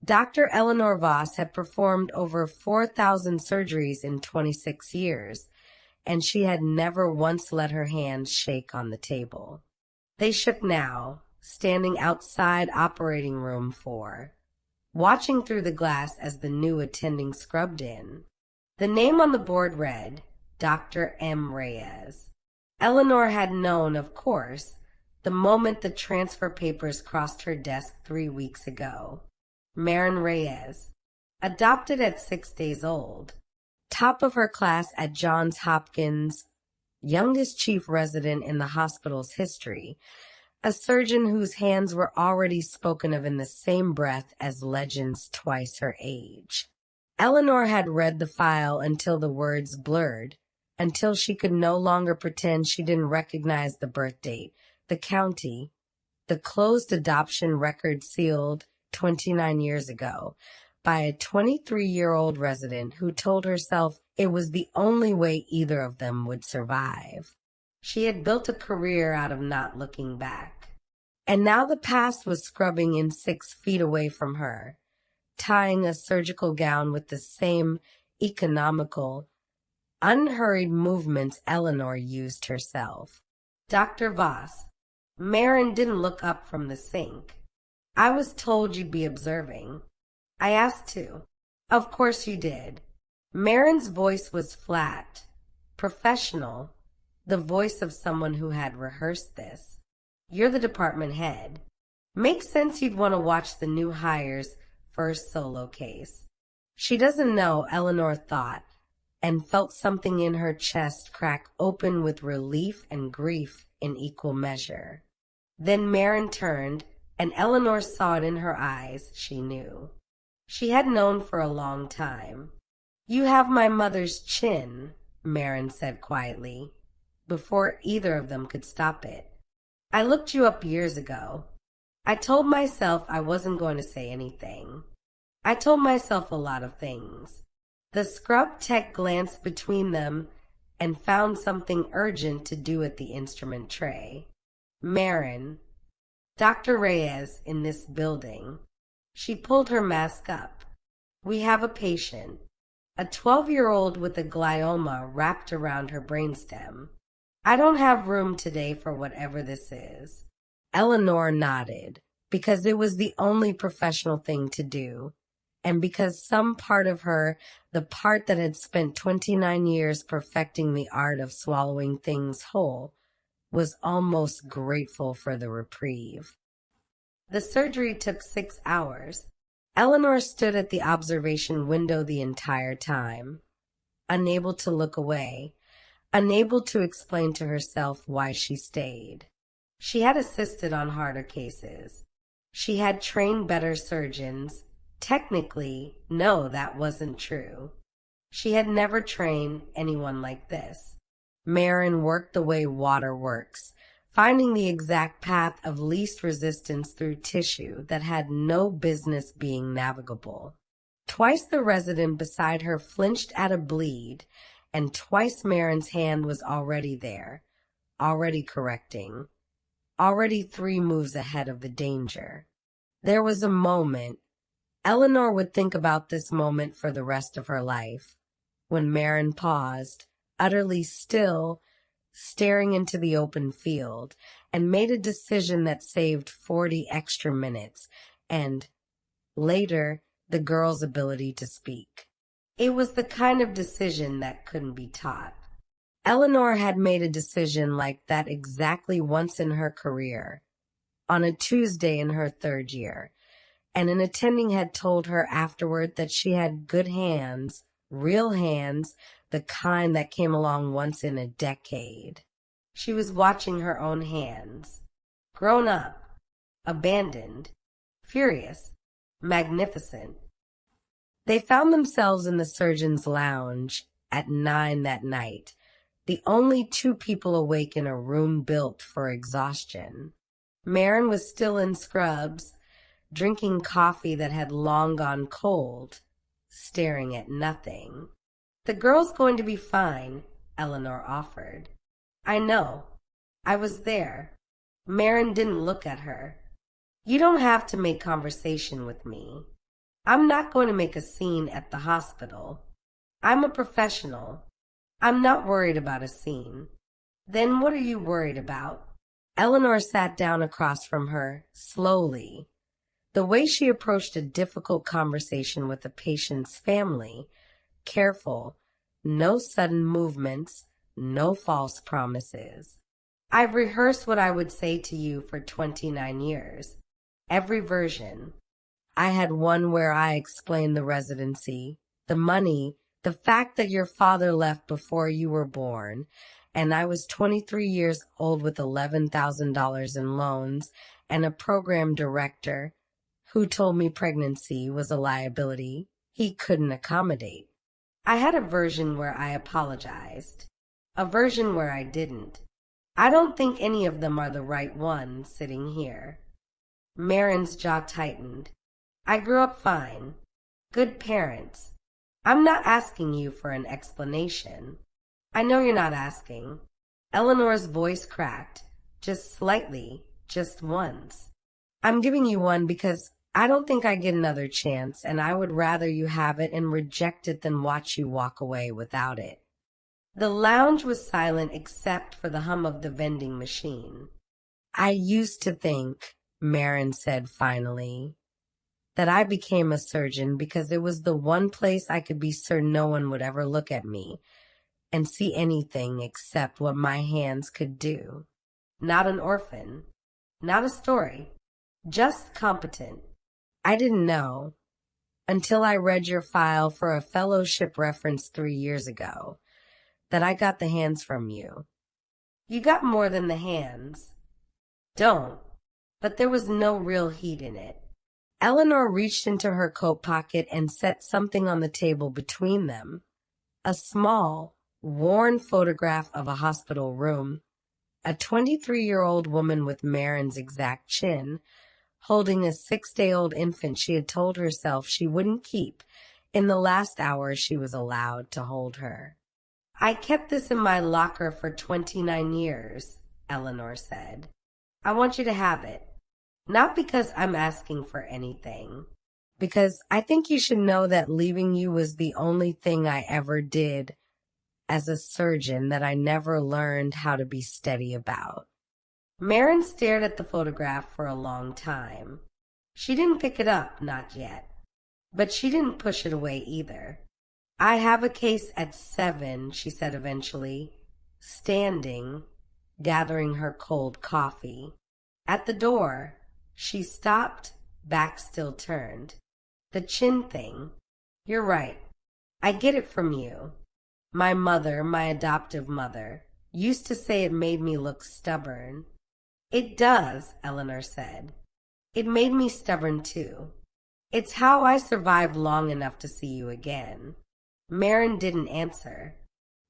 Dr. Eleanor Voss had performed over 4,000 surgeries in 26 years, and she had never once let her hands shake on the table. They shook now, standing outside operating room 4, watching through the glass as the new attending scrubbed in. The name on the board read, Dr. M. Reyes. Eleanor had known, of course, the moment the transfer papers crossed her desk 3 weeks ago. Maren Reyes, adopted at 6 days old, top of her class at Johns Hopkins, youngest chief resident in the hospital's history, a surgeon whose hands were already spoken of in the same breath as legends twice her age. Eleanor had read the file until the words blurred, until she could no longer pretend she didn't recognize the birth date, the county, the closed adoption record sealed 29 years ago by a 23-year-old resident who told herself it was the only way either of them would survive. She had built a career out of not looking back. And now the past was scrubbing in 6 feet away from her, tying a surgical gown with the same economical, unhurried movements Eleanor used herself. Dr. Voss, Maren didn't look up from the sink. I was told you'd be observing. I asked to. Of course you did. Maren's voice was flat, professional, the voice of someone who had rehearsed this. You're the department head. Makes sense you'd want to watch the new hire's first solo case. She doesn't know, Eleanor thought, and felt something in her chest crack open with relief and grief in equal measure. Then Maren turned, and Eleanor saw it in her eyes, she knew. She had known for a long time. You have my mother's chin, Maren said quietly, before either of them could stop it. I looked you up years ago. I told myself I wasn't going to say anything. I told myself a lot of things. The scrub tech glanced between them and found something urgent to do at the instrument tray. Maren, Dr. Reyes in this building. She pulled her mask up. We have a patient, a 12-year-old with a glioma wrapped around her brainstem. I don't have room today for whatever this is. Eleanor nodded, because it was the only professional thing to do, and because some part of her, the part that had spent 29 years perfecting the art of swallowing things whole, was almost grateful for the reprieve. The surgery took 6 hours. Eleanor stood at the observation window the entire time, unable to look away, unable to explain to herself why she stayed. She had assisted on harder cases. She had trained better surgeons. Technically, no, that wasn't true. She had never trained anyone like this. Maren worked the way water works, finding the exact path of least resistance through tissue that had no business being navigable. Twice the resident beside her flinched at a bleed, and twice Maren's hand was already there, already correcting, already 3 moves ahead of the danger. There was a moment, Eleanor would think about this moment for the rest of her life, when Maren paused, utterly still, staring into the open field, and made a decision that saved 40 extra minutes, and, later, the girl's ability to speak. It was the kind of decision that couldn't be taught. Eleanor had made a decision like that exactly once in her career, on a Tuesday in her 3rd year, and an attending had told her afterward that she had good hands, real hands, the kind that came along once in a decade. She was watching her own hands. Grown up, abandoned, furious, magnificent. They found themselves in the surgeon's lounge at 9 that night, the only 2 people awake in a room built for exhaustion. Maren was still in scrubs, drinking coffee that had long gone cold, staring at nothing. The girl's going to be fine, Eleanor offered. I know. I was there. Maren didn't look at her. You don't have to make conversation with me. I'm not going to make a scene at the hospital. I'm a professional. I'm not worried about a scene. Then what are you worried about? Eleanor sat down across from her, slowly. The way she approached a difficult conversation with a patient's family, careful, no sudden movements, no false promises. I've rehearsed what I would say to you for 29 years. Every version. I had one where I explained the residency, the money, the fact that your father left before you were born, and I was 23 years old with $11,000 in loans and a program director who told me pregnancy was a liability he couldn't accommodate. I had a version where I apologized, a version where I didn't. I don't think any of them are the right ones sitting here. Maren's jaw tightened. I grew up fine. Good parents. I'm not asking you for an explanation. I know you're not asking. Eleanor's voice cracked, just slightly, just once. I'm giving you one because I don't think I get another chance, and I would rather you have it and reject it than watch you walk away without it. The lounge was silent except for the hum of the vending machine. I used to think, Maren said finally, that I became a surgeon because it was the one place I could be certain no one would ever look at me and see anything except what my hands could do. Not an orphan, not a story, just competent. I didn't know, until I read your file for a fellowship reference 3 years ago, that I got the hands from you. You got more than the hands. Don't, but there was no real heat in it. Eleanor reached into her coat pocket and set something on the table between them. A small, worn photograph of a hospital room. A 23-year-old woman with Maren's exact chin, holding a 6-day-old infant she had told herself she wouldn't keep in the last hour she was allowed to hold her. I kept this in my locker for 29 years, Eleanor said. I want you to have it. Not because I'm asking for anything. Because I think you should know that leaving you was the only thing I ever did as a surgeon that I never learned how to be steady about. Maren stared at the photograph for a long time. She didn't pick it up, not yet. But she didn't push it away either. I have a case at 7, she said eventually, standing, gathering her cold coffee. At the door, she stopped, back still turned. The chin thing. You're right. I get it from you. My mother, my adoptive mother, used to say it made me look stubborn. It does, Eleanor said. It made me stubborn too. It's how I survived long enough to see you again. Maren didn't answer,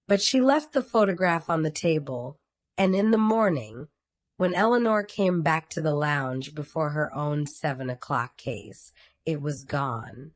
but she left the photograph on the table, and in the morning, when Eleanor came back to the lounge before her own 7 o'clock case, it was gone.